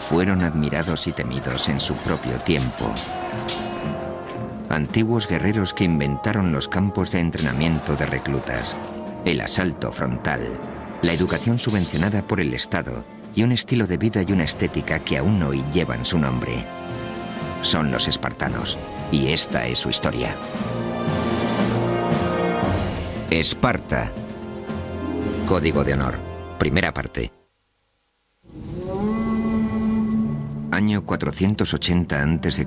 fueron admirados y temidos en su propio tiempo. Antiguos guerreros que inventaron los campos de entrenamiento de reclutas, el asalto frontal, la educación subvencionada por el Estado y un estilo de vida y una estética que aún hoy llevan su nombre. Son los espartanos, y esta es su historia. Esparta. Código de honor. Primera parte. Año 480 a.C.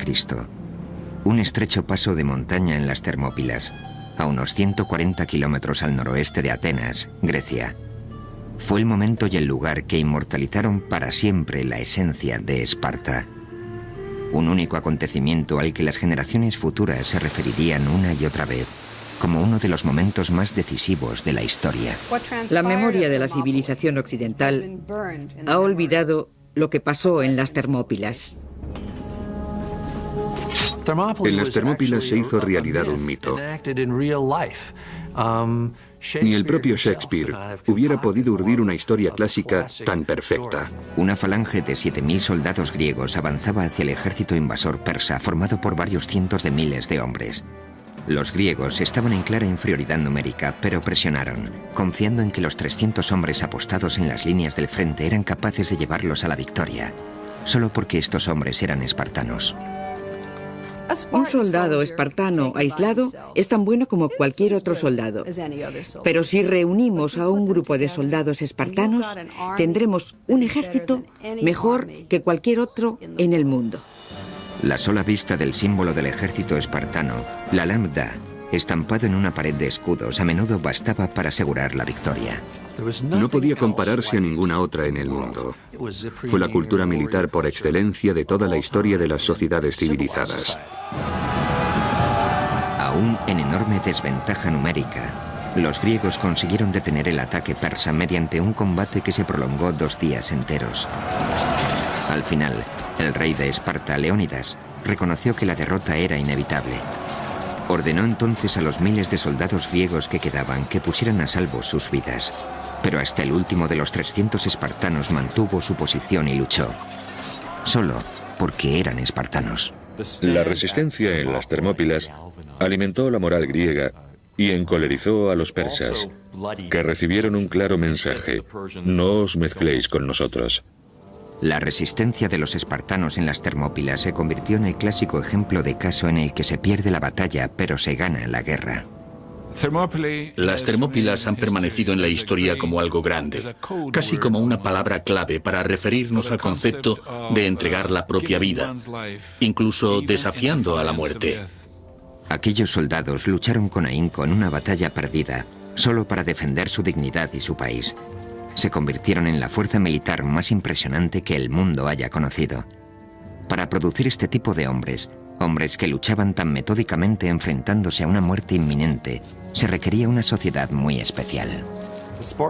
Un estrecho paso de montaña en las Termópilas, a unos 140 kilómetros al noroeste de Atenas, Grecia. Fue el momento y el lugar que inmortalizaron para siempre la esencia de Esparta. Un único acontecimiento al que las generaciones futuras se referirían una y otra vez como uno de los momentos más decisivos de la historia. La memoria de la civilización occidental ha olvidado lo que pasó en las Termópilas. En las Termópilas se hizo realidad un mito. Ni el propio Shakespeare hubiera podido urdir una historia clásica tan perfecta. Una falange de 7.000 soldados griegos avanzaba hacia el ejército invasor persa, formado por varios cientos de miles de hombres. Los griegos estaban en clara inferioridad numérica, pero presionaron, confiando en que los 300 hombres apostados en las líneas del frente eran capaces de llevarlos a la victoria, solo porque estos hombres eran espartanos. Un soldado espartano aislado es tan bueno como cualquier otro soldado. Pero si reunimos a un grupo de soldados espartanos, tendremos un ejército mejor que cualquier otro en el mundo. La sola vista del símbolo del ejército espartano, la lambda, estampado en una pared de escudos, a menudo bastaba para asegurar la victoria. No podía compararse a ninguna otra en el mundo. Fue la cultura militar por excelencia de toda la historia de las sociedades civilizadas. Aún en enorme desventaja numérica, los griegos consiguieron detener el ataque persa mediante un combate que se prolongó 2 días enteros. Al final, el rey de Esparta, Leónidas, reconoció que la derrota era inevitable. Ordenó entonces a los miles de soldados griegos que quedaban que pusieran a salvo sus vidas. Pero hasta el último de los 300 espartanos mantuvo su posición y luchó. Solo porque eran espartanos. La resistencia en las Termópilas alimentó la moral griega y encolerizó a los persas, que recibieron un claro mensaje: no os mezcléis con nosotros. La resistencia de los espartanos en las Termópilas se convirtió en el clásico ejemplo de caso en el que se pierde la batalla, pero se gana la guerra. Las Termópilas han permanecido en la historia como algo grande, casi como una palabra clave para referirnos al concepto de entregar la propia vida, incluso desafiando a la muerte. Aquellos soldados lucharon con ahínco en una batalla perdida, solo para defender su dignidad y su país. Se convirtieron en la fuerza militar más impresionante que el mundo haya conocido. Para producir este tipo de hombres, hombres que luchaban tan metódicamente enfrentándose a una muerte inminente, se requería una sociedad muy especial.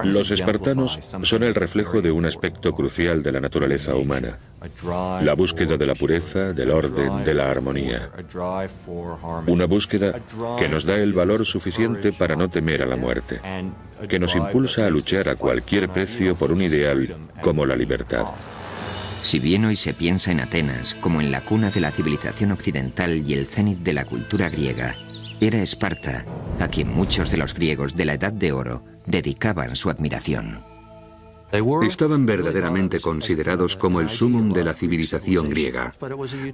Los espartanos son el reflejo de un aspecto crucial de la naturaleza humana: la búsqueda de la pureza, del orden, de la armonía. Una búsqueda que nos da el valor suficiente para no temer a la muerte, que nos impulsa a luchar a cualquier precio por un ideal como la libertad. Si bien hoy se piensa en Atenas como en la cuna de la civilización occidental y el cénit de la cultura griega, era Esparta a quien muchos de los griegos de la Edad de Oro dedicaban su admiración. Estaban verdaderamente considerados como el sumum de la civilización griega,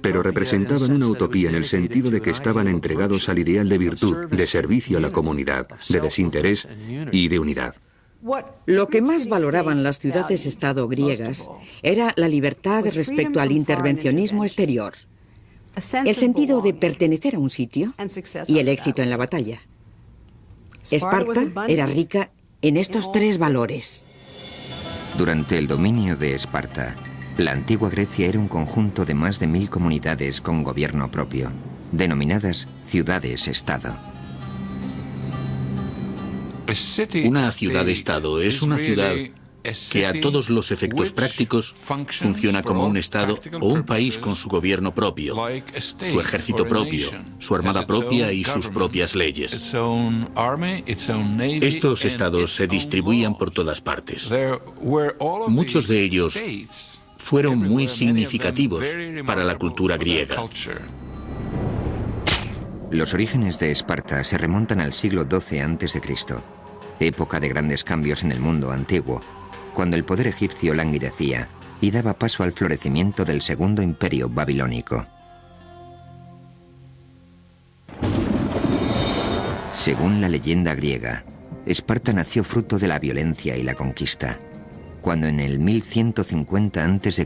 pero representaban una utopía en el sentido de que estaban entregados al ideal de virtud, de servicio a la comunidad, de desinterés y de unidad. Lo que más valoraban las ciudades-estado griegas era la libertad respecto al intervencionismo exterior, el sentido de pertenecer a un sitio y el éxito en la batalla. Esparta era rica en estos 3 valores. Durante el dominio de Esparta, la antigua Grecia era un conjunto de más de 1000 comunidades con gobierno propio, denominadas ciudades-estado. Una ciudad-estado es una ciudad que a todos los efectos prácticos funciona como un estado o un país con su gobierno propio, su ejército propio, su armada propia y sus propias leyes. Estos estados se distribuían por todas partes. Muchos de ellos fueron muy significativos para la cultura griega. Los orígenes de Esparta se remontan al siglo XII a.C., época de grandes cambios en el mundo antiguo, cuando el poder egipcio languidecía y daba paso al florecimiento del segundo imperio babilónico. Según la leyenda griega, Esparta nació fruto de la violencia y la conquista, cuando en el 1150 a.C.,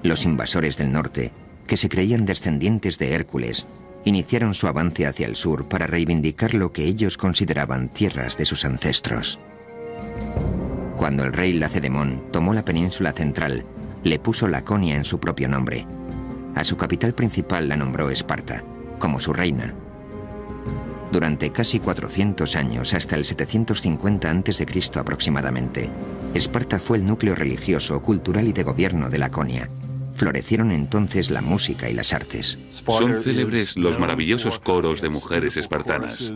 los invasores del norte, que se creían descendientes de Hércules, iniciaron su avance hacia el sur para reivindicar lo que ellos consideraban tierras de sus ancestros. Cuando el rey Lacedemón tomó la península central, le puso Laconia en su propio nombre. A su capital principal la nombró Esparta, como su reina. Durante casi 400 años, hasta el 750 a.C. aproximadamente, Esparta fue el núcleo religioso, cultural y de gobierno de Laconia. Florecieron entonces la música y las artes. Son célebres los maravillosos coros de mujeres espartanas.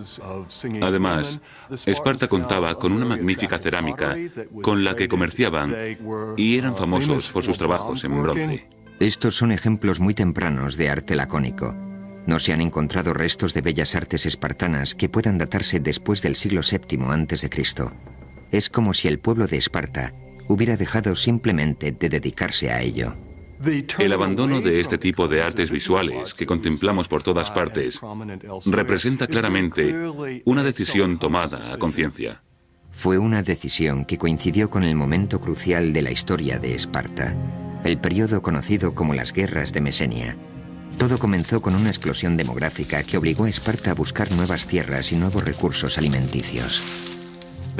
Además, Esparta contaba con una magnífica cerámica con la que comerciaban y eran famosos por sus trabajos en bronce. Estos son ejemplos muy tempranos de arte lacónico. No se han encontrado restos de bellas artes espartanas que puedan datarse después del siglo VII a.C. Es como si el pueblo de Esparta hubiera dejado simplemente de dedicarse a ello. El abandono de este tipo de artes visuales que contemplamos por todas partes representa claramente una decisión tomada a conciencia. Fue una decisión que coincidió con el momento crucial de la historia de Esparta, el periodo conocido como las Guerras de Mesenia. Todo comenzó con una explosión demográfica que obligó a Esparta a buscar nuevas tierras y nuevos recursos alimenticios.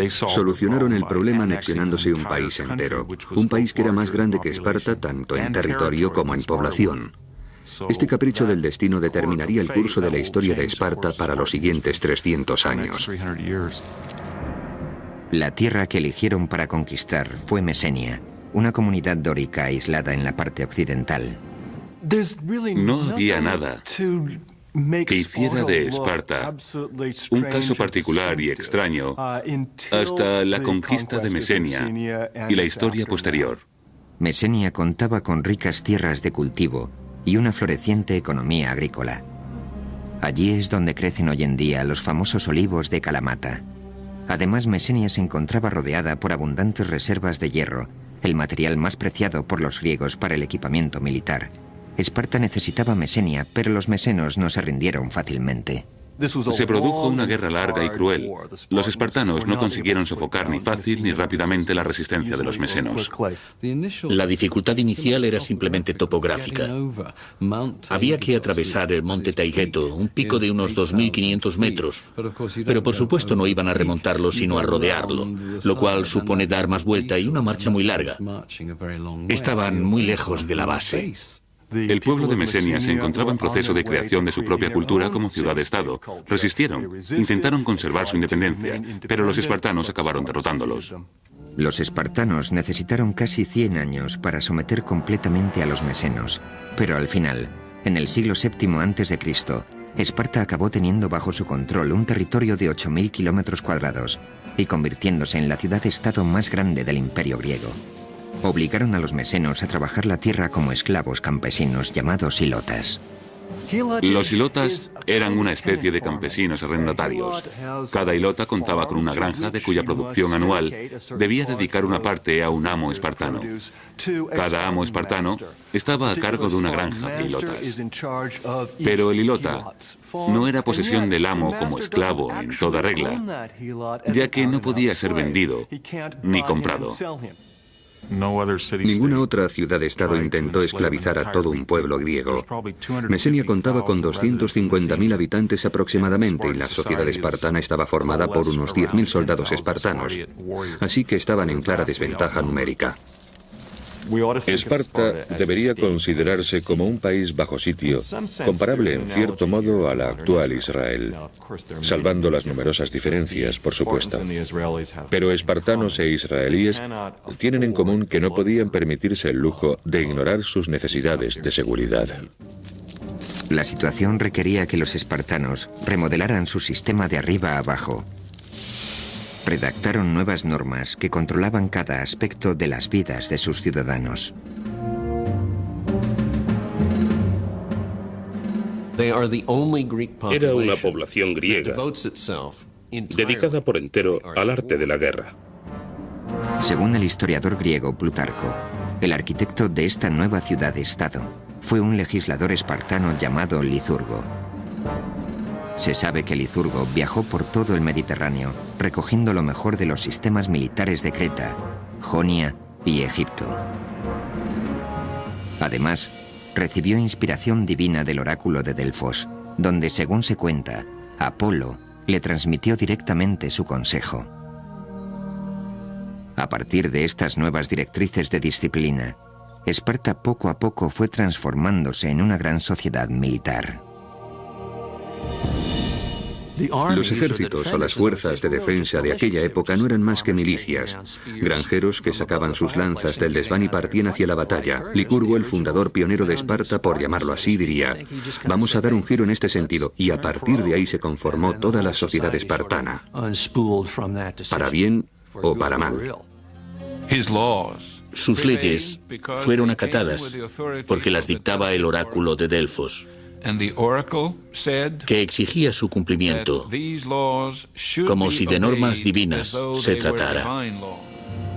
Solucionaron el problema anexionándose un país entero, un país que era más grande que Esparta tanto en territorio como en población. Este capricho del destino determinaría el curso de la historia de Esparta para los siguientes 300 años. La tierra que eligieron para conquistar fue Mesenia, una comunidad dórica aislada en la parte occidental. No había nada que hiciera de Esparta un caso particular y extraño hasta la conquista de Mesenia y la historia posterior. Mesenia contaba con ricas tierras de cultivo y una floreciente economía agrícola. Allí es donde crecen hoy en día los famosos olivos de Kalamata. Además, Mesenia se encontraba rodeada por abundantes reservas de hierro, el material más preciado por los griegos para el equipamiento militar. Esparta necesitaba Mesenia, pero los mesenos no se rindieron fácilmente. Se produjo una guerra larga y cruel. Los espartanos no consiguieron sofocar ni fácil ni rápidamente la resistencia de los mesenos. La dificultad inicial era simplemente topográfica. Había que atravesar el monte Taygeto, un pico de unos 2.500 metros, pero por supuesto no iban a remontarlo sino a rodearlo, lo cual supone dar más vuelta y una marcha muy larga. Estaban muy lejos de la base. El pueblo de Mesenia se encontraba en proceso de creación de su propia cultura como ciudad-estado. Resistieron, intentaron conservar su independencia, pero los espartanos acabaron derrotándolos. Los espartanos necesitaron casi 100 años para someter completamente a los mesenos, pero al final, en el siglo VII a.C., Esparta acabó teniendo bajo su control un territorio de 8.000 kilómetros cuadrados y convirtiéndose en la ciudad-estado más grande del imperio griego. Obligaron a los mesenos a trabajar la tierra como esclavos campesinos llamados hilotas. Los hilotas eran una especie de campesinos arrendatarios. Cada hilota contaba con una granja de cuya producción anual debía dedicar una parte a un amo espartano. Cada amo espartano estaba a cargo de una granja de hilotas. Pero el hilota no era posesión del amo como esclavo en toda regla, ya que no podía ser vendido ni comprado. Ninguna otra ciudad-estado intentó esclavizar a todo un pueblo griego. Mesenia contaba con 250.000 habitantes aproximadamente y la sociedad espartana estaba formada por unos 10.000 soldados espartanos, así que estaban en clara desventaja numérica. Esparta debería considerarse como un país bajo sitio, comparable en cierto modo a la actual Israel, salvando las numerosas diferencias, por supuesto. Pero espartanos e israelíes tienen en común que no podían permitirse el lujo de ignorar sus necesidades de seguridad. La situación requería que los espartanos remodelaran su sistema de arriba a abajo. Redactaron nuevas normas que controlaban cada aspecto de las vidas de sus ciudadanos. Era una población griega dedicada por entero al arte de la guerra. Según el historiador griego Plutarco, el arquitecto de esta nueva ciudad-estado fue un legislador espartano llamado Licurgo. Se sabe que Licurgo viajó por todo el Mediterráneo, recogiendo lo mejor de los sistemas militares de Creta, Jonia y Egipto. Además, recibió inspiración divina del oráculo de Delfos, donde, según se cuenta, Apolo le transmitió directamente su consejo. A partir de estas nuevas directrices de disciplina, Esparta poco a poco fue transformándose en una gran sociedad militar. Los ejércitos o las fuerzas de defensa de aquella época no eran más que milicias, granjeros que sacaban sus lanzas del desván y partían hacia la batalla. Licurgo, el fundador pionero de Esparta, por llamarlo así, diría: vamos a dar un giro en este sentido, y a partir de ahí se conformó toda la sociedad espartana, para bien o para mal. Sus leyes fueron acatadas porque las dictaba el oráculo de Delfos, que exigía su cumplimiento, como si de normas divinas se tratara.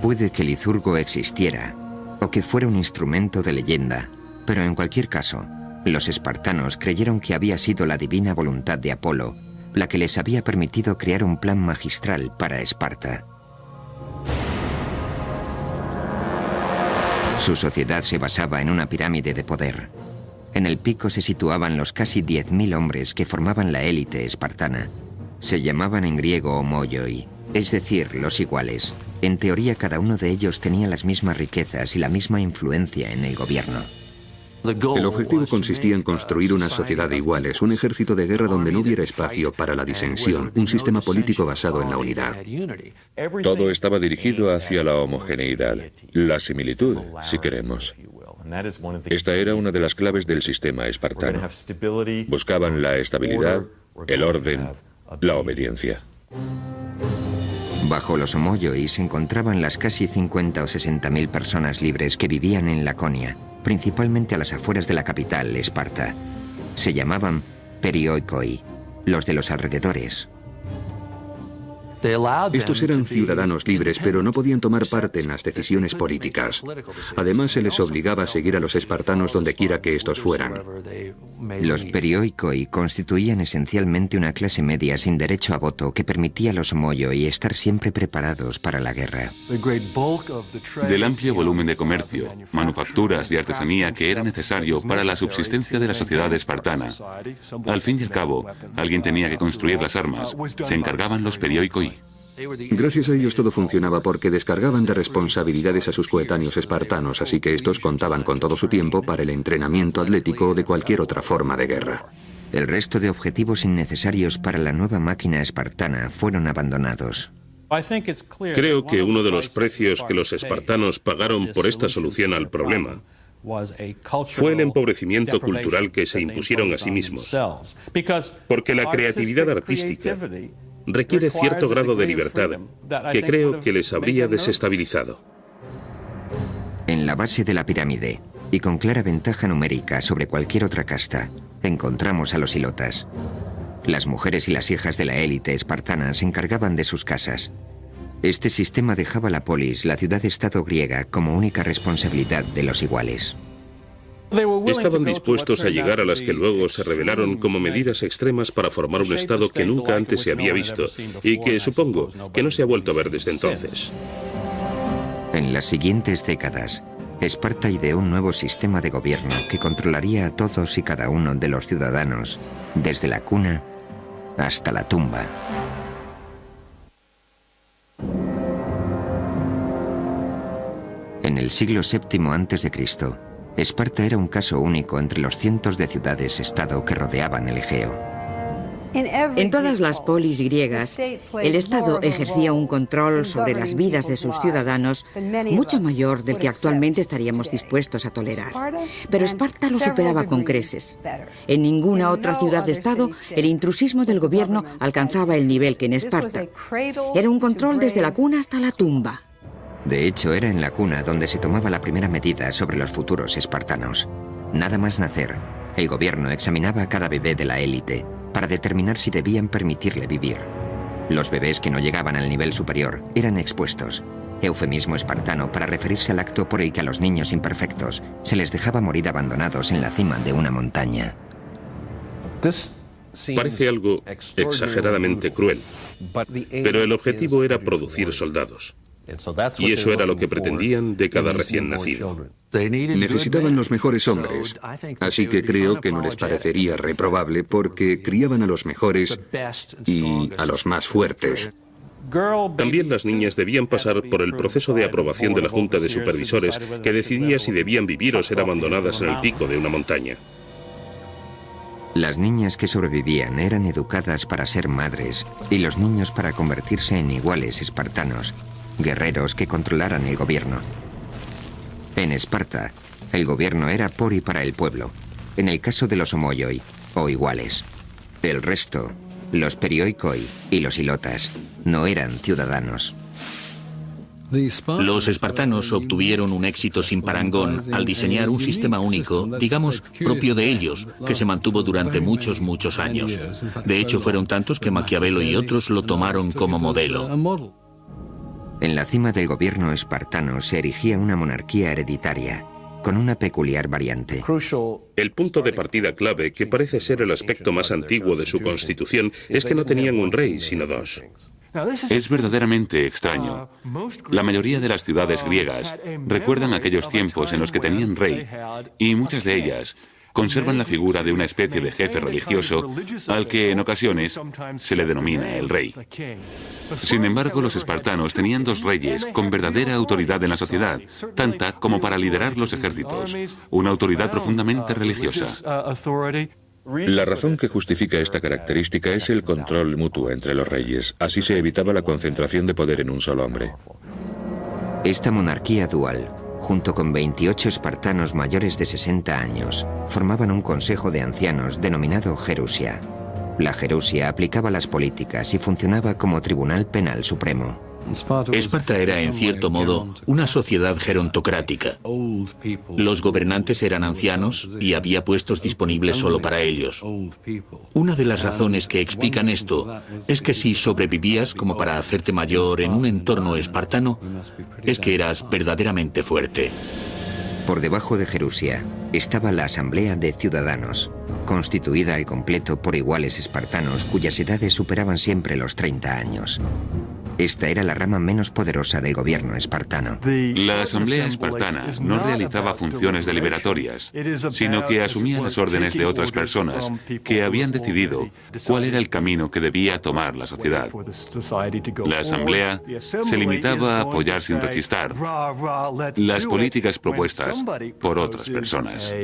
Puede que Licurgo existiera, o que fuera un instrumento de leyenda, pero en cualquier caso, los espartanos creyeron que había sido la divina voluntad de Apolo la que les había permitido crear un plan magistral para Esparta. Su sociedad se basaba en una pirámide de poder. En el pico se situaban los casi 10.000 hombres que formaban la élite espartana. Se llamaban en griego homoioi, es decir, los iguales. En teoría, cada uno de ellos tenía las mismas riquezas y la misma influencia en el gobierno. El objetivo consistía en construir una sociedad de iguales, un ejército de guerra donde no hubiera espacio para la disensión, un sistema político basado en la unidad. Todo estaba dirigido hacia la homogeneidad, la similitud, si queremos. Esta era una de las claves del sistema espartano. Buscaban la estabilidad, el orden, la obediencia. Bajo los homoioi se encontraban las casi 50 o 60.000 personas libres que vivían en Laconia, principalmente a las afueras de la capital, Esparta. Se llamaban perioikoi, los de los alrededores. Estos eran ciudadanos libres, pero no podían tomar parte en las decisiones políticas. Además, se les obligaba a seguir a los espartanos donde quiera que estos fueran. Los perioikoi constituían esencialmente una clase media sin derecho a voto que permitía a los homoioi estar siempre preparados para la guerra. Del amplio volumen de comercio, manufacturas y artesanía que era necesario para la subsistencia de la sociedad espartana, al fin y al cabo, alguien tenía que construir las armas. Se encargaban los perioikoi. Gracias a ellos todo funcionaba porque descargaban de responsabilidades a sus coetáneos espartanos, así que estos contaban con todo su tiempo para el entrenamiento atlético o de cualquier otra forma de guerra. El resto de objetivos innecesarios para la nueva máquina espartana fueron abandonados. Creo que uno de los precios que los espartanos pagaron por esta solución al problema fue el empobrecimiento cultural que se impusieron a sí mismos, porque la creatividad artística requiere cierto grado de libertad que creo que les habría desestabilizado. En la base de la pirámide, y con clara ventaja numérica sobre cualquier otra casta, encontramos a los hilotas. Las mujeres y las hijas de la élite espartana se encargaban de sus casas. Este sistema dejaba la polis, la ciudad-estado griega, como única responsabilidad de los iguales. Estaban dispuestos a llegar a las que luego se revelaron como medidas extremas para formar un estado que nunca antes se había visto y que supongo que no se ha vuelto a ver desde entonces. En las siguientes décadas, Esparta ideó un nuevo sistema de gobierno que controlaría a todos y cada uno de los ciudadanos, desde la cuna hasta la tumba. En el siglo VII a.C., Esparta era un caso único entre los cientos de ciudades-estado que rodeaban el Egeo. En todas las polis griegas, el Estado ejercía un control sobre las vidas de sus ciudadanos mucho mayor del que actualmente estaríamos dispuestos a tolerar. Pero Esparta lo superaba con creces. En ninguna otra ciudad-estado el intrusismo del gobierno alcanzaba el nivel que en Esparta. Era un control desde la cuna hasta la tumba. De hecho, era en la cuna donde se tomaba la primera medida sobre los futuros espartanos. Nada más nacer, El gobierno examinaba a cada bebé de la élite para determinar si debían permitirle vivir. Los bebés que no llegaban al nivel superior eran expuestos, eufemismo espartano para referirse al acto por el que a los niños imperfectos se les dejaba morir abandonados en la cima de una montaña. Parece algo exageradamente cruel, pero el objetivo era producir soldados. Y eso era lo que pretendían de cada recién nacido. Necesitaban los mejores hombres, así que creo que no les parecería reprobable porque criaban a los mejores y a los más fuertes. También las niñas debían pasar por el proceso de aprobación de la Junta de Supervisores, que decidía si debían vivir o ser abandonadas en el pico de una montaña. Las niñas que sobrevivían eran educadas para ser madres y los niños para convertirse en iguales espartanos, guerreros que controlaran el gobierno. En Esparta, el gobierno era por y para el pueblo, en el caso de los homoioi, o iguales. El resto, los perioikoi y los ilotas, no eran ciudadanos. Los espartanos obtuvieron un éxito sin parangón al diseñar un sistema único, digamos, propio de ellos, que se mantuvo durante muchos años. De hecho, fueron tantos que Maquiavelo y otros lo tomaron como modelo. En la cima del gobierno espartano se erigía una monarquía hereditaria, con una peculiar variante. El punto de partida clave, que parece ser el aspecto más antiguo de su constitución, es que no tenían un rey, sino dos. Es verdaderamente extraño. La mayoría de las ciudades griegas recuerdan aquellos tiempos en los que tenían rey, y muchas de ellas conservan la figura de una especie de jefe religioso al que en ocasiones se le denomina el rey. Sin embargo, los espartanos tenían dos reyes con verdadera autoridad en la sociedad, tanta como para liderar los ejércitos, una autoridad profundamente religiosa. La razón que justifica esta característica es el control mutuo entre los reyes. Así se evitaba la concentración de poder en un solo hombre. Esta monarquía dual, junto con 28 espartanos mayores de 60 años, formaban un consejo de ancianos denominado Gerusia. La Gerusia aplicaba las políticas y funcionaba como tribunal penal supremo. Esparta era, en cierto modo, una sociedad gerontocrática. Los gobernantes eran ancianos y había puestos disponibles solo para ellos. Una de las razones que explican esto es que si sobrevivías como para hacerte mayor en un entorno espartano, es que eras verdaderamente fuerte. Por debajo de Gerusia estaba la Asamblea de Ciudadanos, constituida al completo por iguales espartanos cuyas edades superaban siempre los 30 años. Esta era la rama menos poderosa del gobierno espartano. La asamblea espartana no realizaba funciones deliberatorias, sino que asumía las órdenes de otras personas que habían decidido cuál era el camino que debía tomar la sociedad. La asamblea se limitaba a apoyar sin rechistar las políticas propuestas por otras personas.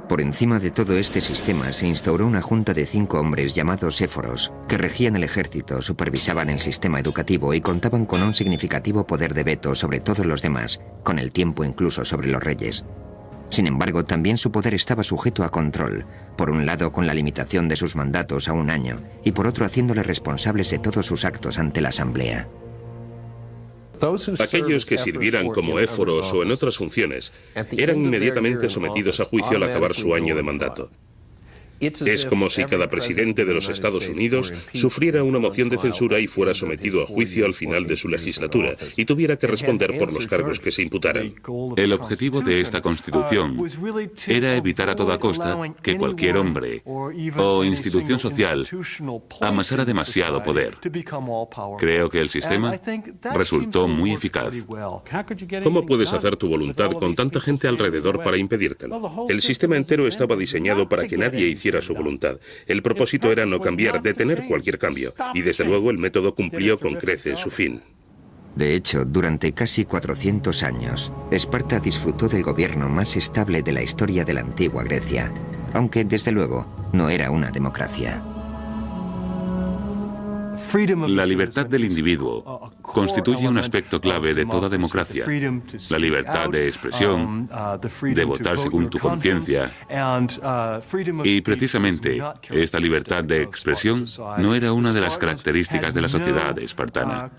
Por encima de todo este sistema se instauró una junta de 5 hombres llamados éforos, que regían el ejército, supervisaban el sistema educativo y contaban con un significativo poder de veto sobre todos los demás, con el tiempo incluso sobre los reyes. Sin embargo, también su poder estaba sujeto a control, por un lado con la limitación de sus mandatos a 1 año, y por otro haciéndoles responsables de todos sus actos ante la asamblea. Aquellos que sirvieran como éforos o en otras funciones eran inmediatamente sometidos a juicio al acabar su año de mandato. Es como si cada presidente de los Estados Unidos sufriera una moción de censura y fuera sometido a juicio al final de su legislatura y tuviera que responder por los cargos que se imputaran. El objetivo de esta Constitución era evitar a toda costa que cualquier hombre o institución social amasara demasiado poder. Creo que el sistema resultó muy eficaz. ¿Cómo puedes hacer tu voluntad con tanta gente alrededor para impedírtelo? El sistema entero estaba diseñado para que nadie hiciera su voluntad. El propósito era no cambiar, detener cualquier cambio. Y desde luego el método cumplió con creces su fin. De hecho, durante casi 400 años, Esparta disfrutó del gobierno más estable de la historia de la antigua Grecia, aunque desde luego no era una democracia. La libertad del individuo constituye un aspecto clave de toda democracia. La libertad de expresión, de votar según tu conciencia. Y precisamente esta libertad de expresión no era una de las características de la sociedad espartana.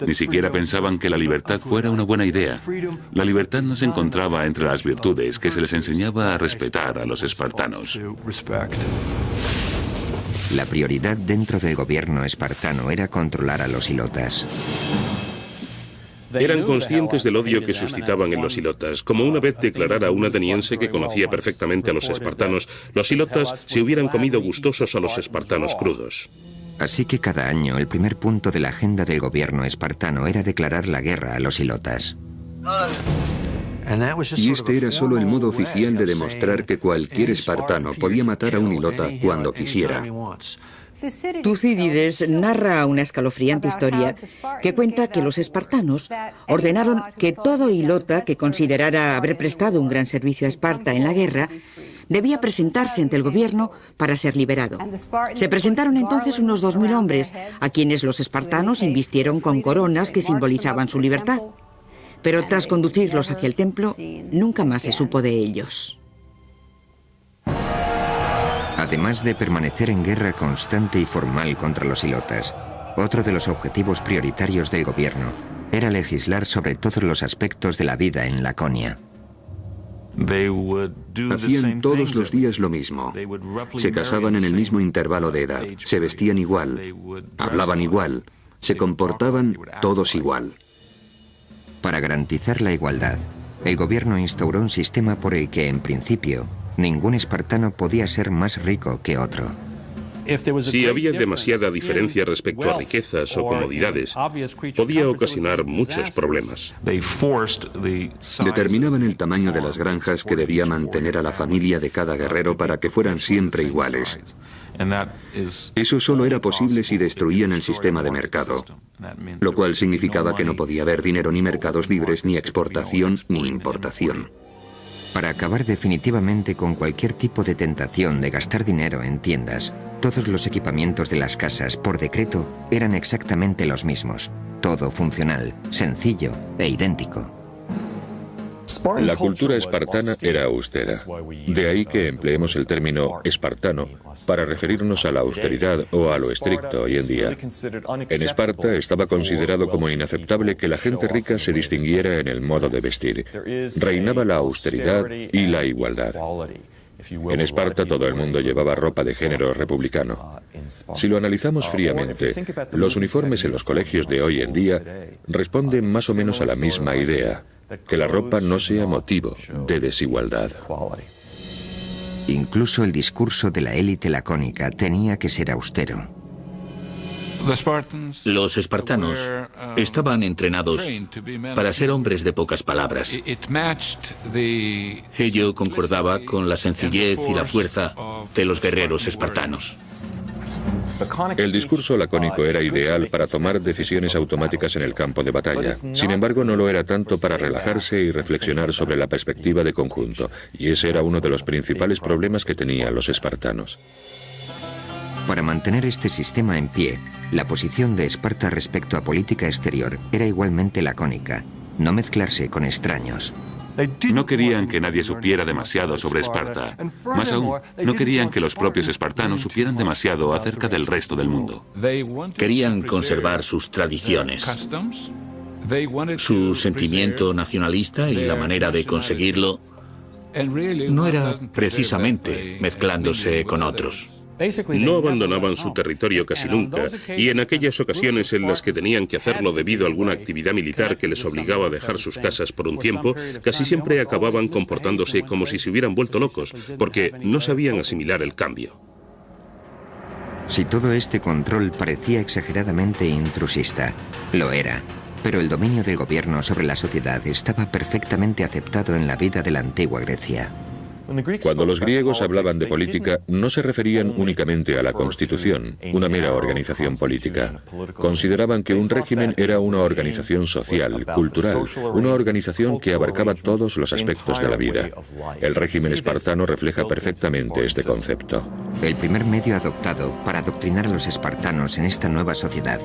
Ni siquiera pensaban que la libertad fuera una buena idea. La libertad no se encontraba entre las virtudes que se les enseñaba a respetar a los espartanos. La prioridad dentro del gobierno espartano era controlar a los ilotas. Eran conscientes del odio que suscitaban en los ilotas. Como una vez declarara un ateniense que conocía perfectamente a los espartanos, los ilotas se hubieran comido gustosos a los espartanos crudos. Así que cada año el primer punto de la agenda del gobierno espartano era declarar la guerra a los ilotas. Y este era solo el modo oficial de demostrar que cualquier espartano podía matar a un ilota cuando quisiera. Tucídides narra una escalofriante historia que cuenta que los espartanos ordenaron que todo ilota que considerara haber prestado un gran servicio a Esparta en la guerra debía presentarse ante el gobierno para ser liberado. Se presentaron entonces unos 2000 hombres, a quienes los espartanos invistieron con coronas que simbolizaban su libertad. Pero tras conducirlos hacia el templo, nunca más se supo de ellos. Además de permanecer en guerra constante y formal contra los ilotas, otro de los objetivos prioritarios del gobierno era legislar sobre todos los aspectos de la vida en Laconia. Hacían todos los días lo mismo. Se casaban en el mismo intervalo de edad, se vestían igual, hablaban igual, se comportaban todos igual. Para garantizar la igualdad, el gobierno instauró un sistema por el que, en principio, ningún espartano podía ser más rico que otro. Si había demasiada diferencia respecto a riquezas o comodidades, podía ocasionar muchos problemas. Determinaban el tamaño de las granjas que debía mantener a la familia de cada guerrero para que fueran siempre iguales. Eso solo era posible si destruían el sistema de mercado, lo cual significaba que no podía haber dinero ni mercados libres, ni exportación ni importación. Para acabar definitivamente con cualquier tipo de tentación de gastar dinero en tiendas, todos los equipamientos de las casas, por decreto, eran exactamente los mismos. Todo funcional, sencillo e idéntico. La cultura espartana era austera. De ahí que empleemos el término espartano para referirnos a la austeridad o a lo estricto hoy en día. En Esparta estaba considerado como inaceptable que la gente rica se distinguiera en el modo de vestir. Reinaba la austeridad y la igualdad. En Esparta todo el mundo llevaba ropa de género republicano. Si lo analizamos fríamente, los uniformes en los colegios de hoy en día responden más o menos a la misma idea: que la ropa no sea motivo de desigualdad. Incluso el discurso de la élite lacónica tenía que ser austero. Los espartanos estaban entrenados para ser hombres de pocas palabras. Ello concordaba con la sencillez y la fuerza de los guerreros espartanos. El discurso lacónico era ideal para tomar decisiones automáticas en el campo de batalla. Sin embargo, no lo era tanto para relajarse y reflexionar sobre la perspectiva de conjunto, y ese era uno de los principales problemas que tenían los espartanos. Para mantener este sistema en pie, la posición de Esparta respecto a política exterior era igualmente lacónica: no mezclarse con extraños. No querían que nadie supiera demasiado sobre Esparta. Más aún, no querían que los propios espartanos supieran demasiado acerca del resto del mundo. Querían conservar sus tradiciones, su sentimiento nacionalista, y la manera de conseguirlo no era precisamente mezclándose con otros. No abandonaban su territorio casi nunca, y en aquellas ocasiones en las que tenían que hacerlo debido a alguna actividad militar que les obligaba a dejar sus casas por un tiempo, casi siempre acababan comportándose como si se hubieran vuelto locos, porque no sabían asimilar el cambio. Si todo este control parecía exageradamente intrusista, lo era, pero el dominio del gobierno sobre la sociedad estaba perfectamente aceptado en la vida de la antigua Grecia. Cuando los griegos hablaban de política, no se referían únicamente a la constitución, una mera organización política. Consideraban que un régimen era una organización social, cultural, una organización que abarcaba todos los aspectos de la vida. El régimen espartano refleja perfectamente este concepto. El primer medio adoptado para adoctrinar a los espartanos en esta nueva sociedad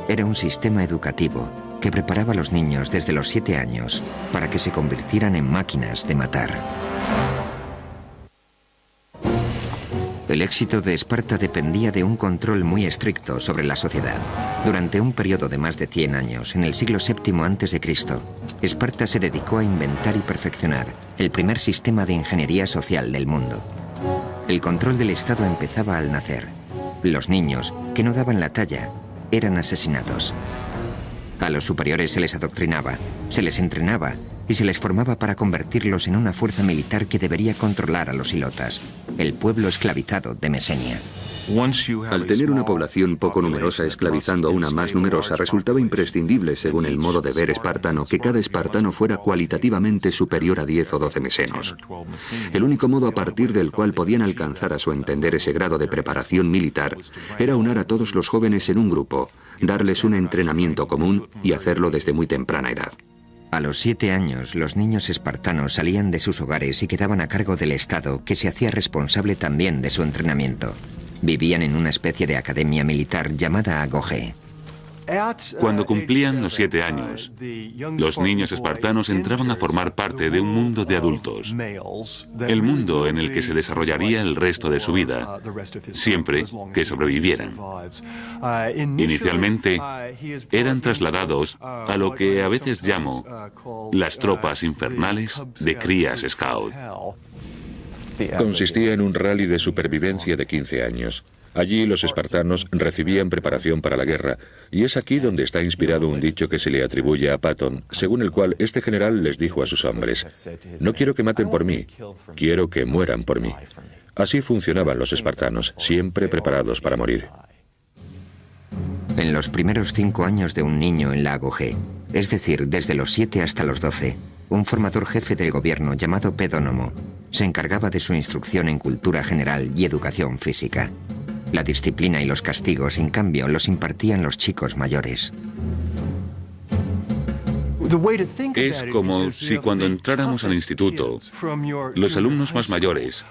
era un sistema educativo que preparaba a los niños desde los 7 años para que se convirtieran en máquinas de matar. El éxito de Esparta dependía de un control muy estricto sobre la sociedad. Durante un periodo de más de 100 años, en el siglo VII a.C., Esparta se dedicó a inventar y perfeccionar el primer sistema de ingeniería social del mundo. El control del Estado empezaba al nacer. Los niños, que no daban la talla, eran asesinados. A los superiores se les adoctrinaba, se les entrenaba y se les formaba para convertirlos en una fuerza militar que debería controlar a los ilotas, el pueblo esclavizado de Mesenia. Al tener una población poco numerosa esclavizando a una más numerosa, resultaba imprescindible, según el modo de ver espartano, que cada espartano fuera cualitativamente superior a 10 o 12 mesenos. El único modo a partir del cual podían alcanzar a su entender ese grado de preparación militar era unar a todos los jóvenes en un grupo, darles un entrenamiento común y hacerlo desde muy temprana edad. A los 7 años, los niños espartanos salían de sus hogares y quedaban a cargo del Estado, que se hacía responsable también de su entrenamiento. Vivían en una especie de academia militar llamada Agogé. Cuando cumplían los 7 años, los niños espartanos entraban a formar parte de un mundo de adultos, el mundo en el que se desarrollaría el resto de su vida, siempre que sobrevivieran. Inicialmente, eran trasladados a lo que a veces llamo las tropas infernales de crías scout. Consistía en un rally de supervivencia de 15 años. Allí los espartanos recibían preparación para la guerra, y es aquí donde está inspirado un dicho que se le atribuye a Patón, según el cual este general les dijo a sus hombres: «No quiero que maten por mí, quiero que mueran por mí». Así funcionaban los espartanos, siempre preparados para morir. En los primeros 5 años de un niño en la Agogé, es decir, desde los 7 hasta los 12, un formador jefe del gobierno llamado Pedónomo se encargaba de su instrucción en cultura general y educación física. La disciplina y los castigos, en cambio, los impartían los chicos mayores. Es como si cuando entráramos al instituto, los alumnos más mayores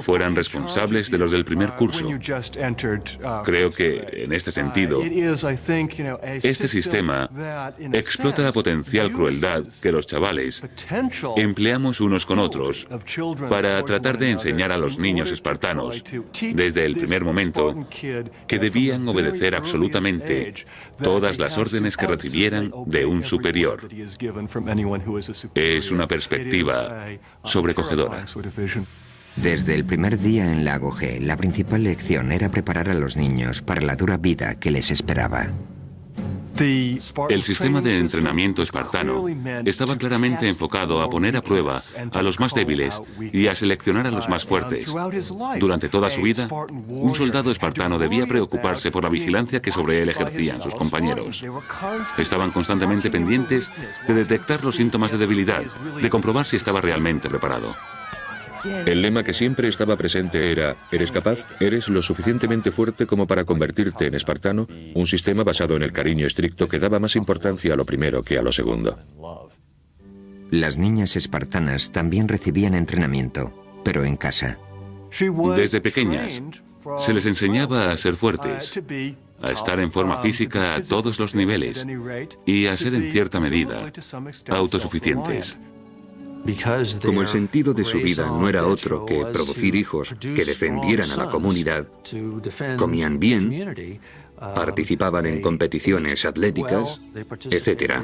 fueran responsables de los del primer curso. Creo que, en este sentido, este sistema explota la potencial crueldad que los chavales empleamos unos con otros para tratar de enseñar a los niños espartanos, desde el primer momento, que debían obedecer absolutamente todas las órdenes que recibieran de un superior. Es una perspectiva sobrecogedora. Desde el primer día en la Agogé, la principal lección era preparar a los niños para la dura vida que les esperaba. El sistema de entrenamiento espartano estaba claramente enfocado a poner a prueba a los más débiles y a seleccionar a los más fuertes. Durante toda su vida, un soldado espartano debía preocuparse por la vigilancia que sobre él ejercían sus compañeros. Estaban constantemente pendientes de detectar los síntomas de debilidad, de comprobar si estaba realmente preparado. El lema que siempre estaba presente era: ¿eres capaz? ¿Eres lo suficientemente fuerte como para convertirte en espartano? Un sistema basado en el cariño estricto que daba más importancia a lo primero que a lo segundo. Las niñas espartanas también recibían entrenamiento, pero en casa. Desde pequeñas, se les enseñaba a ser fuertes, a estar en forma física a todos los niveles y a ser en cierta medida autosuficientes. Como el sentido de su vida no era otro que producir hijos que defendieran a la comunidad, comían bien, participaban en competiciones atléticas, etc.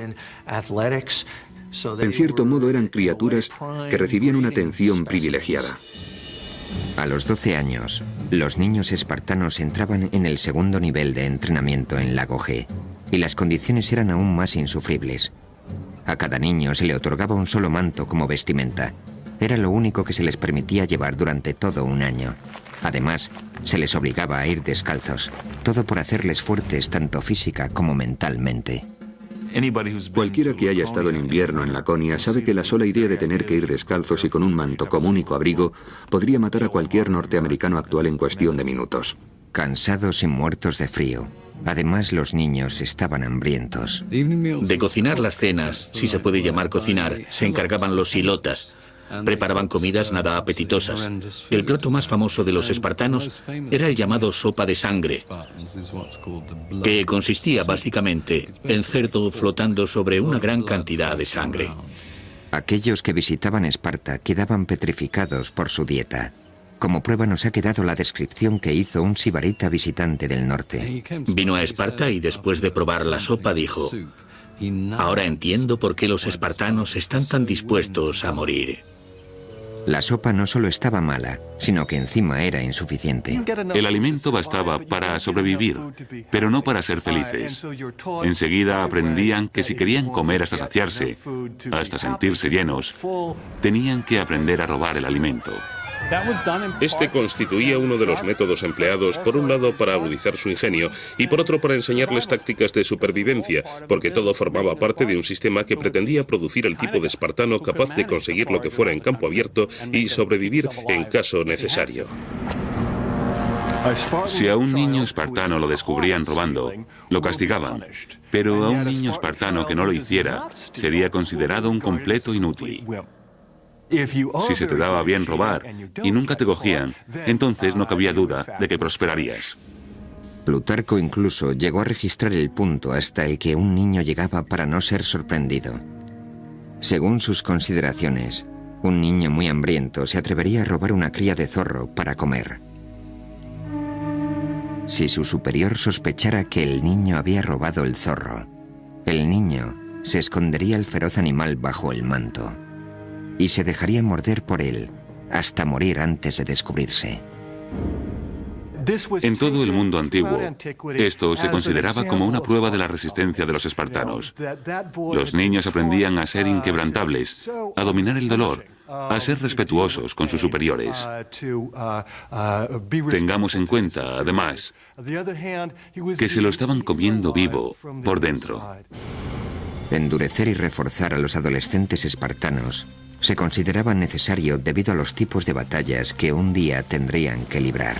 En cierto modo eran criaturas que recibían una atención privilegiada. A los 12 años, los niños espartanos entraban en el segundo nivel de entrenamiento en la Agogé, y las condiciones eran aún más insufribles. A cada niño se le otorgaba un solo manto como vestimenta. Era lo único que se les permitía llevar durante todo un año. Además, se les obligaba a ir descalzos, todo por hacerles fuertes tanto física como mentalmente. Cualquiera que haya estado en invierno en Laconia sabe que la sola idea de tener que ir descalzos y con un manto como único abrigo podría matar a cualquier norteamericano actual en cuestión de minutos. Cansados y muertos de frío. Además, los niños estaban hambrientos. De cocinar las cenas, si se puede llamar cocinar, se encargaban los silotas. Preparaban comidas nada apetitosas. El plato más famoso de los espartanos era el llamado sopa de sangre, que consistía básicamente en cerdo flotando sobre una gran cantidad de sangre. Aquellos que visitaban Esparta quedaban petrificados por su dieta. Como prueba nos ha quedado la descripción que hizo un sibarita visitante del norte. Vino a Esparta y después de probar la sopa dijo: ahora entiendo por qué los espartanos están tan dispuestos a morir. La sopa no solo estaba mala, sino que encima era insuficiente. El alimento bastaba para sobrevivir, pero no para ser felices. Enseguida aprendían que si querían comer hasta saciarse, hasta sentirse llenos, tenían que aprender a robar el alimento. Este constituía uno de los métodos empleados, por un lado para agudizar su ingenio y por otro para enseñarles tácticas de supervivencia, porque todo formaba parte de un sistema que pretendía producir el tipo de espartano capaz de conseguir lo que fuera en campo abierto y sobrevivir en caso necesario. Si a un niño espartano lo descubrían robando, lo castigaban, pero a un niño espartano que no lo hiciera sería considerado un completo inútil. Si se te daba bien robar y nunca te cogían, entonces no cabía duda de que prosperarías. Plutarco incluso llegó a registrar el punto hasta el que un niño llegaba para no ser sorprendido. Según sus consideraciones, un niño muy hambriento se atrevería a robar una cría de zorro para comer. Si su superior sospechara que el niño había robado el zorro, el niño se escondería el feroz animal bajo el manto y se dejaría morder por él hasta morir antes de descubrirse. En todo el mundo antiguo, esto se consideraba como una prueba de la resistencia de los espartanos. Los niños aprendían a ser inquebrantables, a dominar el dolor, a ser respetuosos con sus superiores. Tengamos en cuenta, además, que se lo estaban comiendo vivo por dentro. Endurecer y reforzar a los adolescentes espartanos se consideraba necesario debido a los tipos de batallas que un día tendrían que librar.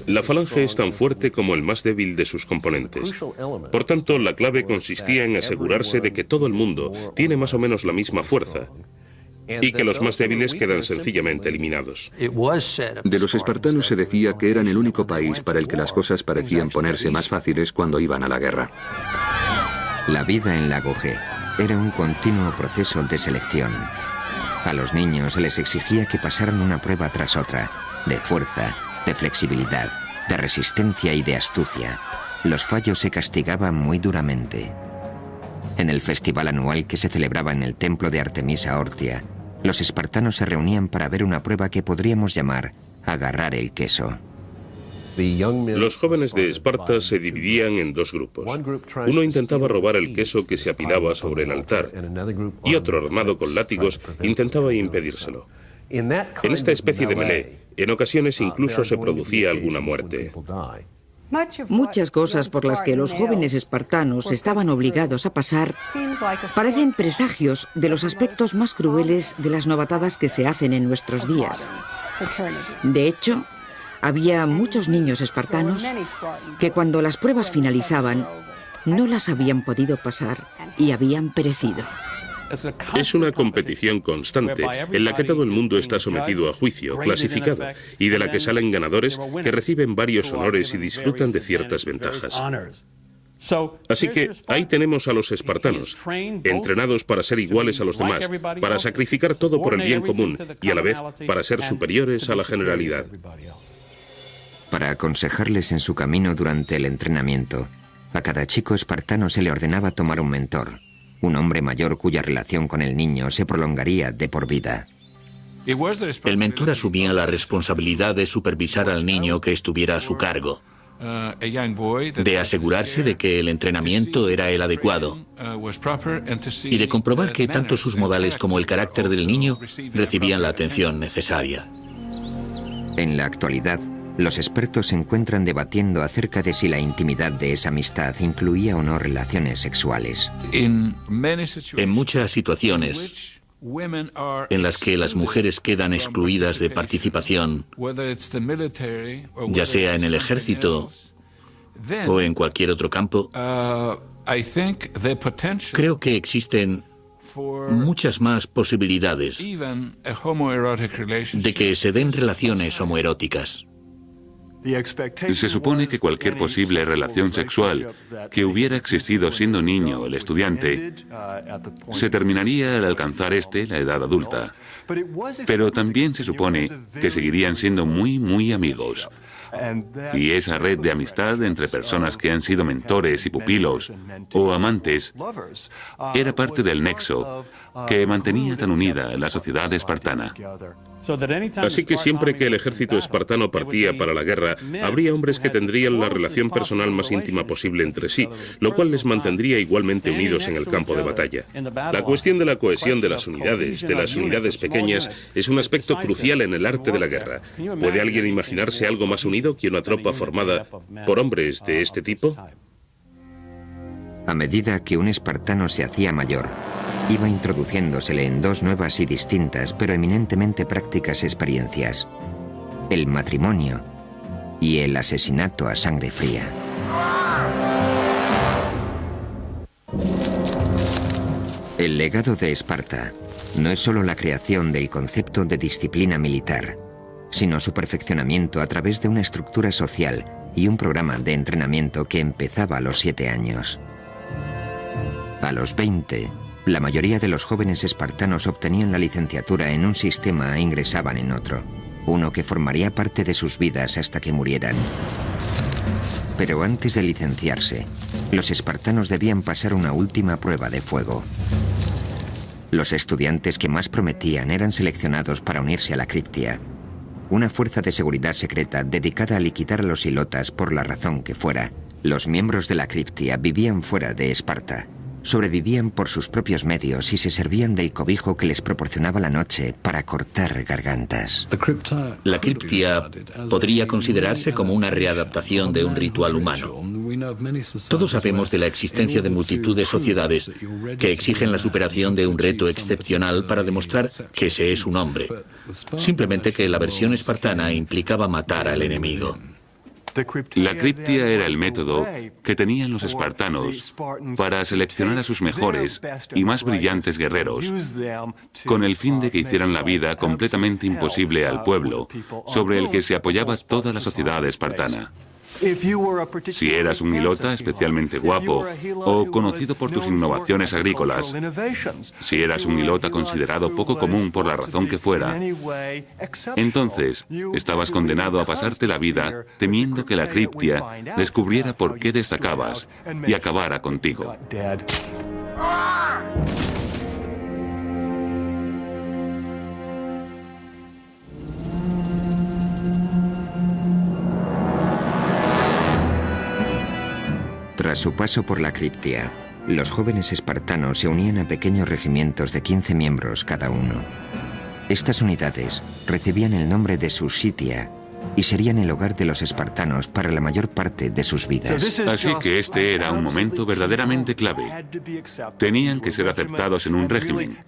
La falange es tan fuerte como el más débil de sus componentes. Por tanto, la clave consistía en asegurarse de que todo el mundo tiene más o menos la misma fuerza y que los más débiles quedan sencillamente eliminados. De los espartanos se decía que eran el único país para el que las cosas parecían ponerse más fáciles cuando iban a la guerra. La vida en Lago G era un continuo proceso de selección. A los niños se les exigía que pasaran una prueba tras otra, de fuerza, de flexibilidad, de resistencia y de astucia. Los fallos se castigaban muy duramente. En el festival anual que se celebraba en el templo de Artemisa Ortia, los espartanos se reunían para ver una prueba que podríamos llamar agarrar el queso. Los jóvenes de Esparta se dividían en dos grupos. Uno intentaba robar el queso que se apilaba sobre el altar y otro, armado con látigos, intentaba impedírselo. En esta especie de melee, en ocasiones incluso se producía alguna muerte. Muchas cosas por las que los jóvenes espartanos estaban obligados a pasar parecen presagios de los aspectos más crueles de las novatadas que se hacen en nuestros días. De hecho, había muchos niños espartanos que cuando las pruebas finalizaban no las habían podido pasar y habían perecido. Es una competición constante en la que todo el mundo está sometido a juicio, clasificado, y de la que salen ganadores que reciben varios honores y disfrutan de ciertas ventajas. Así que ahí tenemos a los espartanos, entrenados para ser iguales a los demás, para sacrificar todo por el bien común y a la vez para ser superiores a la generalidad. Para aconsejarles en su camino durante el entrenamiento, a cada chico espartano se le ordenaba tomar un mentor, un hombre mayor cuya relación con el niño se prolongaría de por vida. El mentor asumía la responsabilidad de supervisar al niño que estuviera a su cargo, de asegurarse de que el entrenamiento era el adecuado y de comprobar que tanto sus modales como el carácter del niño recibían la atención necesaria. En la actualidad, Los expertos se encuentran debatiendo acerca de si la intimidad de esa amistad incluía o no relaciones sexuales. En muchas situaciones en las que las mujeres quedan excluidas de participación, ya sea en el ejército o en cualquier otro campo, creo que existen muchas más posibilidades de que se den relaciones homoeróticas. Se supone que cualquier posible relación sexual que hubiera existido siendo niño el estudiante se terminaría al alcanzar la edad adulta. Pero también se supone que seguirían siendo muy amigos. Y esa red de amistad entre personas que han sido mentores y pupilos o amantes era parte del nexo que mantenía tan unida la sociedad espartana. Así que siempre que el ejército espartano partía para la guerra, habría hombres que tendrían la relación personal más íntima posible entre sí, lo cual les mantendría igualmente unidos en el campo de batalla. La cuestión de la cohesión de las unidades pequeñas, es un aspecto crucial en el arte de la guerra. ¿Puede alguien imaginarse algo más unido que una tropa formada por hombres de este tipo? A medida que un espartano se hacía mayor, iba introduciéndosele en dos nuevas y distintas, pero eminentemente prácticas experiencias: el matrimonio y el asesinato a sangre fría. El legado de Esparta no es solo la creación del concepto de disciplina militar, sino su perfeccionamiento a través de una estructura social y un programa de entrenamiento que empezaba a los 7 años. A los 20, la mayoría de los jóvenes espartanos obtenían la licenciatura en un sistema e ingresaban en otro, uno que formaría parte de sus vidas hasta que murieran. Pero antes de licenciarse, los espartanos debían pasar una última prueba de fuego. Los estudiantes que más prometían eran seleccionados para unirse a la Criptia, una fuerza de seguridad secreta dedicada a liquidar a los ilotas por la razón que fuera. Los miembros de la Criptia vivían fuera de Esparta. Sobrevivían por sus propios medios y se servían del cobijo que les proporcionaba la noche para cortar gargantas. La criptia podría considerarse como una readaptación de un ritual humano. Todos sabemos de la existencia de multitud de sociedades que exigen la superación de un reto excepcional para demostrar que se es un hombre. Simplemente que la versión espartana implicaba matar al enemigo. La criptia era el método que tenían los espartanos para seleccionar a sus mejores y más brillantes guerreros, con el fin de que hicieran la vida completamente imposible al pueblo, sobre el que se apoyaba toda la sociedad espartana. Si eras un hilota especialmente guapo o conocido por tus innovaciones agrícolas, si eras un hilota considerado poco común por la razón que fuera, entonces estabas condenado a pasarte la vida temiendo que la criptia descubriera por qué destacabas y acabara contigo. Tras su paso por la Criptia, los jóvenes espartanos se unían a pequeños regimientos de 15 miembros cada uno. Estas unidades recibían el nombre de Susitia y serían el hogar de los espartanos para la mayor parte de sus vidas. Así que este era un momento verdaderamente clave. Tenían que ser aceptados en un régimen,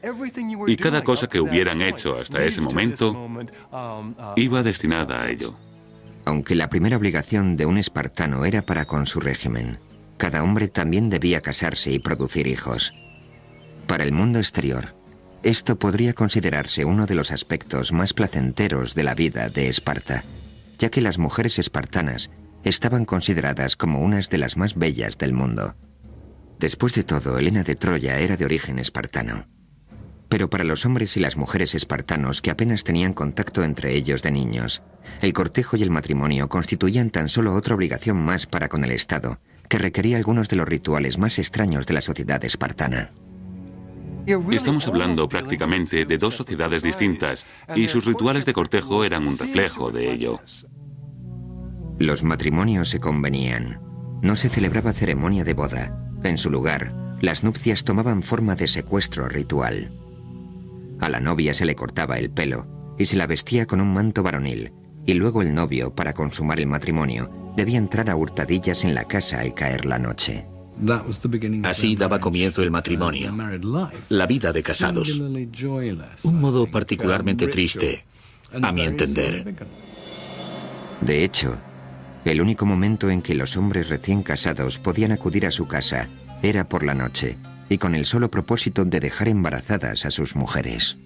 y cada cosa que hubieran hecho hasta ese momento iba destinada a ello. Aunque la primera obligación de un espartano era para con su régimen, cada hombre también debía casarse y producir hijos. Para el mundo exterior, esto podría considerarse uno de los aspectos más placenteros de la vida de Esparta, ya que las mujeres espartanas estaban consideradas como unas de las más bellas del mundo. Después de todo, Helena de Troya era de origen espartano. Pero para los hombres y las mujeres espartanos que apenas tenían contacto entre ellos de niños, el cortejo y el matrimonio constituían tan solo otra obligación más para con el Estado, que requería algunos de los rituales más extraños de la sociedad espartana. Estamos hablando prácticamente de dos sociedades distintas, y sus rituales de cortejo eran un reflejo de ello. Los matrimonios se convenían. No se celebraba ceremonia de boda. En su lugar, las nupcias tomaban forma de secuestro ritual. A la novia se le cortaba el pelo y se la vestía con un manto varonil, y luego el novio, para consumar el matrimonio, debía entrar a hurtadillas en la casa al caer la noche. Así daba comienzo el matrimonio, la vida de casados. Un modo particularmente triste, a mi entender. De hecho, el único momento en que los hombres recién casados podían acudir a su casa era por la noche, y con el solo propósito de dejar embarazadas a sus mujeres.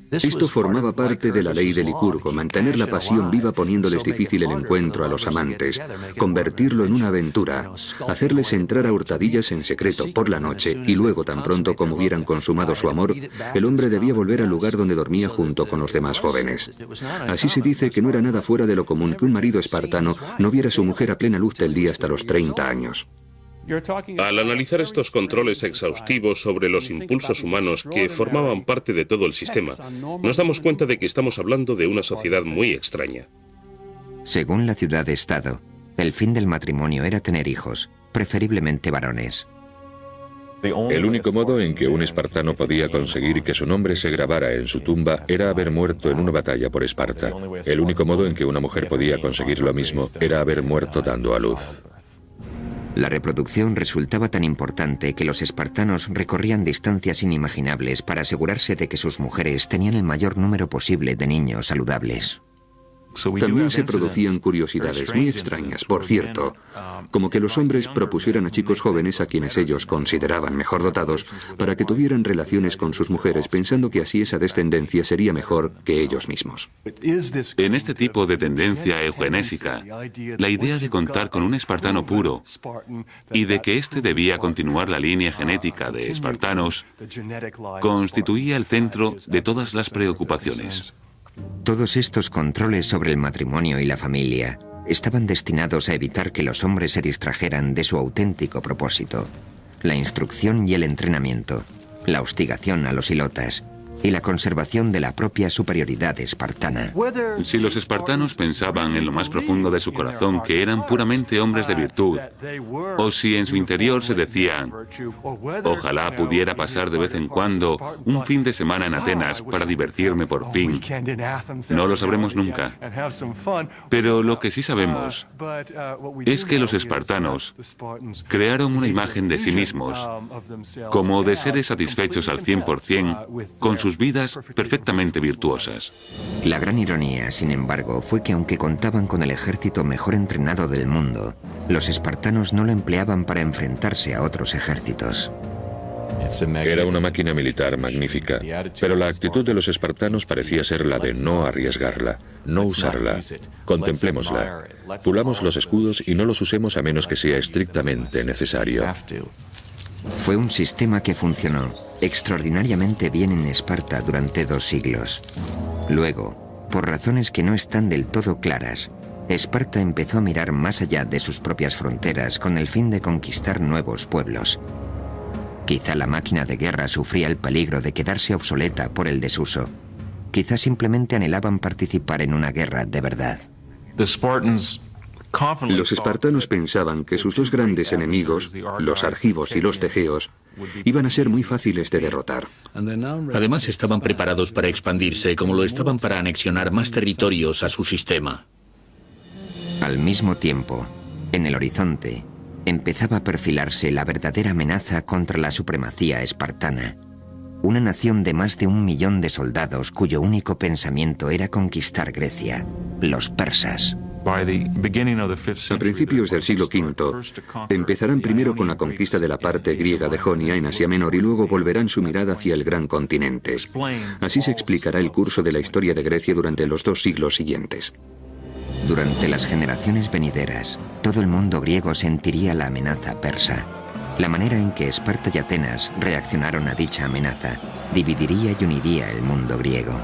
Esto formaba parte de la ley de Licurgo, mantener la pasión viva poniéndoles difícil el encuentro a los amantes, convertirlo en una aventura, hacerles entrar a hurtadillas en secreto por la noche y luego, tan pronto como hubieran consumado su amor, el hombre debía volver al lugar donde dormía junto con los demás jóvenes. Así se dice que no era nada fuera de lo común que un marido espartano no viera a su mujer a plena luz del día hasta los 30 años. Al analizar estos controles exhaustivos sobre los impulsos humanos que formaban parte de todo el sistema, nos damos cuenta de que estamos hablando de una sociedad muy extraña. Según la ciudad-estado, el fin del matrimonio era tener hijos, preferiblemente varones. El único modo en que un espartano podía conseguir que su nombre se grabara en su tumba era haber muerto en una batalla por Esparta. El único modo en que una mujer podía conseguir lo mismo era haber muerto dando a luz. La reproducción resultaba tan importante que los espartanos recorrían distancias inimaginables para asegurarse de que sus mujeres tenían el mayor número posible de niños saludables. También se producían curiosidades muy extrañas, por cierto, como que los hombres propusieran a chicos jóvenes a quienes ellos consideraban mejor dotados para que tuvieran relaciones con sus mujeres, pensando que así esa descendencia sería mejor que ellos mismos. En este tipo de tendencia eugenésica, la idea de contar con un espartano puro y de que éste debía continuar la línea genética de espartanos constituía el centro de todas las preocupaciones. Todos estos controles sobre el matrimonio y la familia estaban destinados a evitar que los hombres se distrajeran de su auténtico propósito: la instrucción y el entrenamiento, la hostigación a los ilotas y la conservación de la propia superioridad espartana. Si los espartanos pensaban en lo más profundo de su corazón que eran puramente hombres de virtud, o si en su interior se decían, ojalá pudiera pasar de vez en cuando un fin de semana en Atenas para divertirme por fin, no lo sabremos nunca. Pero lo que sí sabemos es que los espartanos crearon una imagen de sí mismos como de seres satisfechos al 100% con sus vidas perfectamente virtuosas. La gran ironía, sin embargo, fue que aunque contaban con el ejército mejor entrenado del mundo, los espartanos no lo empleaban para enfrentarse a otros ejércitos. Era una máquina militar magnífica, pero la actitud de los espartanos parecía ser la de no arriesgarla, no usarla. Contemplémosla. Pulamos los escudos y no los usemos a menos que sea estrictamente necesario. Fue un sistema que funcionó extraordinariamente bien en Esparta durante 2 siglos. Luego, por razones que no están del todo claras, Esparta empezó a mirar más allá de sus propias fronteras con el fin de conquistar nuevos pueblos. Quizá la máquina de guerra sufría el peligro de quedarse obsoleta por el desuso. Quizá simplemente anhelaban participar en una guerra de verdad. Los espartanos pensaban que sus 2 grandes enemigos, los argivos y los tegeos, iban a ser muy fáciles de derrotar. Además, estaban preparados para expandirse, como lo estaban para anexionar más territorios a su sistema. Al mismo tiempo, en el horizonte, empezaba a perfilarse la verdadera amenaza contra la supremacía espartana. Una nación de más de 1 millón de soldados cuyo único pensamiento era conquistar Grecia, los persas. A principios del siglo V, empezarán primero con la conquista de la parte griega de Jonia en Asia Menor y luego volverán su mirada hacia el gran continente. Así se explicará el curso de la historia de Grecia durante los 2 siglos siguientes. Durante las generaciones venideras, todo el mundo griego sentiría la amenaza persa. La manera en que Esparta y Atenas reaccionaron a dicha amenaza dividiría y uniría el mundo griego.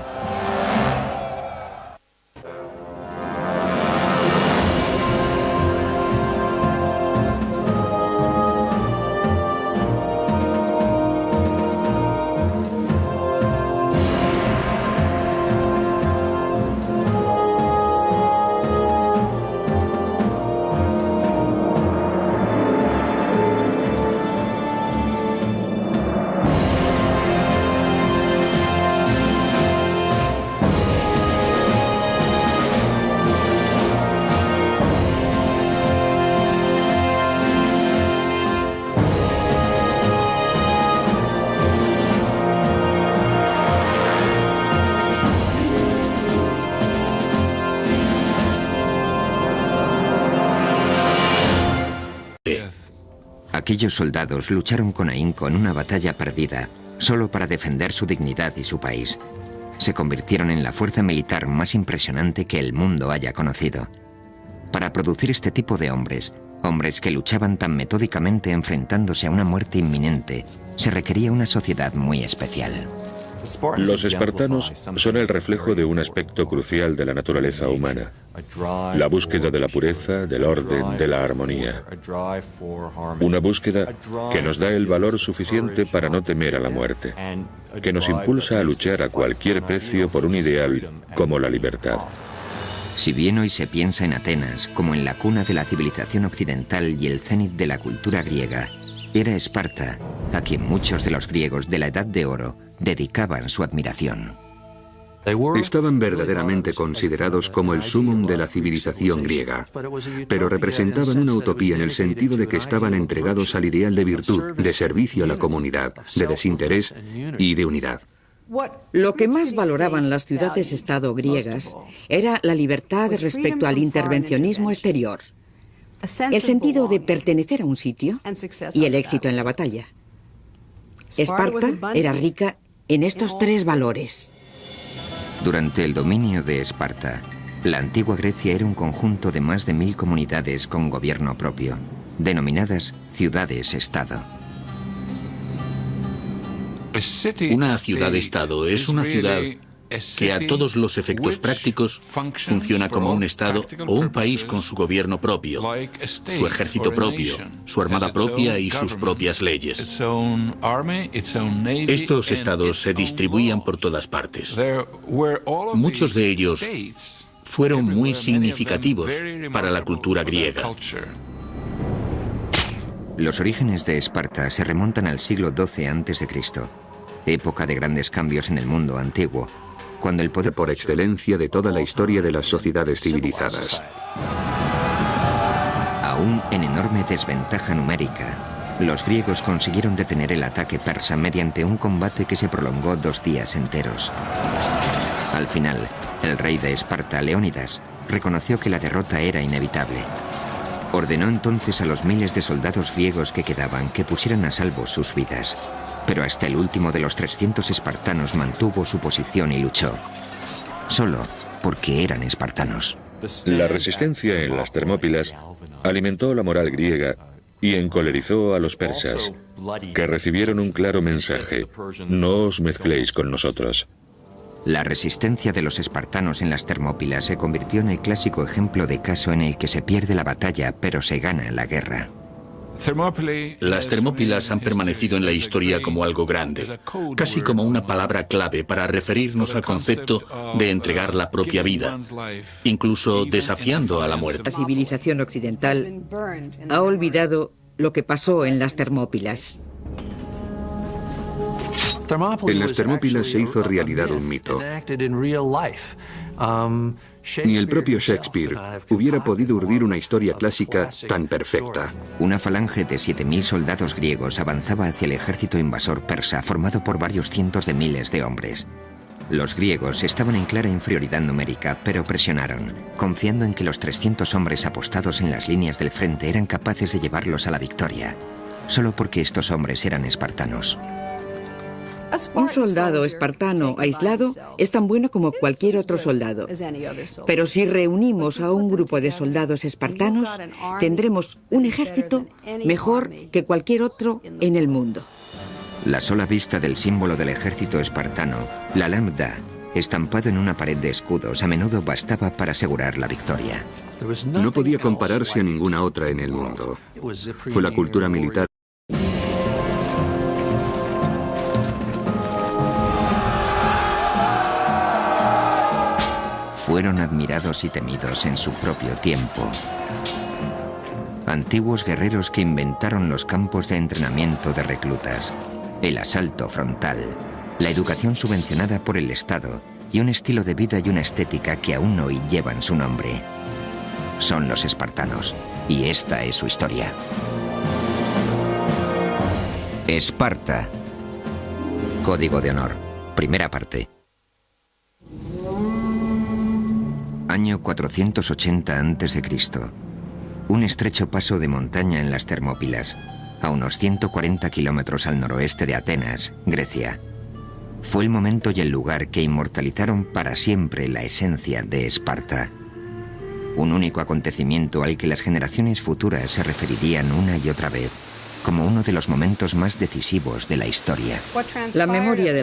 Aquellos soldados lucharon con ahínco en una batalla perdida, solo para defender su dignidad y su país. Se convirtieron en la fuerza militar más impresionante que el mundo haya conocido. Para producir este tipo de hombres, hombres que luchaban tan metódicamente enfrentándose a una muerte inminente, se requería una sociedad muy especial. Los espartanos son el reflejo de un aspecto crucial de la naturaleza humana: la búsqueda de la pureza, del orden, de la armonía. Una búsqueda que nos da el valor suficiente para no temer a la muerte, que nos impulsa a luchar a cualquier precio por un ideal como la libertad. Si bien hoy se piensa en Atenas como en la cuna de la civilización occidental y el cenit de la cultura griega, era Esparta a quien muchos de los griegos de la Edad de Oro dedicaban su admiración. Estaban verdaderamente considerados como el sumum de la civilización griega, pero representaban una utopía en el sentido de que estaban entregados al ideal de virtud, de servicio a la comunidad, de desinterés y de unidad. Lo que más valoraban las ciudades-estado griegas era la libertad respecto al intervencionismo exterior, el sentido de pertenecer a un sitio y el éxito en la batalla. Esparta era rica en estos tres valores. Durante el dominio de Esparta, la antigua Grecia era un conjunto de más de 1000 comunidades con gobierno propio, denominadas ciudades-estado. Una ciudad-estado es una ciudad que a todos los efectos prácticos funciona como un estado o un país con su gobierno propio, su ejército propio, su armada propia y sus propias leyes. Estos estados se distribuían por todas partes. Muchos de ellos fueron muy significativos para la cultura griega. Los orígenes de Esparta se remontan al siglo XII a.C., época de grandes cambios en el mundo antiguo, cuando el poder por excelencia de toda la historia de las sociedades civilizadas. Aún en enorme desventaja numérica, los griegos consiguieron detener el ataque persa mediante un combate que se prolongó 2 días enteros. Al final, el rey de Esparta, Leónidas, reconoció que la derrota era inevitable. Ordenó entonces a los miles de soldados griegos que quedaban que pusieran a salvo sus vidas. Pero hasta el último de los 300 espartanos mantuvo su posición y luchó. Solo porque eran espartanos. La resistencia en las Termópilas alimentó la moral griega y encolerizó a los persas, que recibieron un claro mensaje: no os mezcléis con nosotros. La resistencia de los espartanos en las Termópilas se convirtió en el clásico ejemplo de caso en el que se pierde la batalla pero se gana la guerra. Las Termópilas han permanecido en la historia como algo grande, casi como una palabra clave para referirnos al concepto de entregar la propia vida, incluso desafiando a la muerte. La civilización occidental ha olvidado lo que pasó en las Termópilas. En las Termópilas se hizo realidad un mito. Ni el propio Shakespeare hubiera podido urdir una historia clásica tan perfecta. Una falange de 7000 soldados griegos avanzaba hacia el ejército invasor persa, formado por varios cientos de miles de hombres. Los griegos estaban en clara inferioridad numérica, pero presionaron, confiando en que los 300 hombres apostados en las líneas del frente eran capaces de llevarlos a la victoria, solo porque estos hombres eran espartanos. Un soldado espartano aislado es tan bueno como cualquier otro soldado. Pero si reunimos a un grupo de soldados espartanos, tendremos un ejército mejor que cualquier otro en el mundo. La sola vista del símbolo del ejército espartano, la lambda, estampado en una pared de escudos, a menudo bastaba para asegurar la victoria. No podía compararse a ninguna otra en el mundo. Fue la cultura militar. Fueron admirados y temidos en su propio tiempo. Antiguos guerreros que inventaron los campos de entrenamiento de reclutas, el asalto frontal, la educación subvencionada por el Estado y un estilo de vida y una estética que aún hoy llevan su nombre. Son los espartanos, y esta es su historia. Esparta. Código de honor. Primera parte. Año 480 a.C. Un estrecho paso de montaña en las Termópilas, a unos 140 kilómetros al noroeste de Atenas, Grecia. Fue el momento y el lugar que inmortalizaron para siempre la esencia de Esparta. Un único acontecimiento al que las generaciones futuras se referirían una y otra vez como uno de los momentos más decisivos de la historia. La memoria de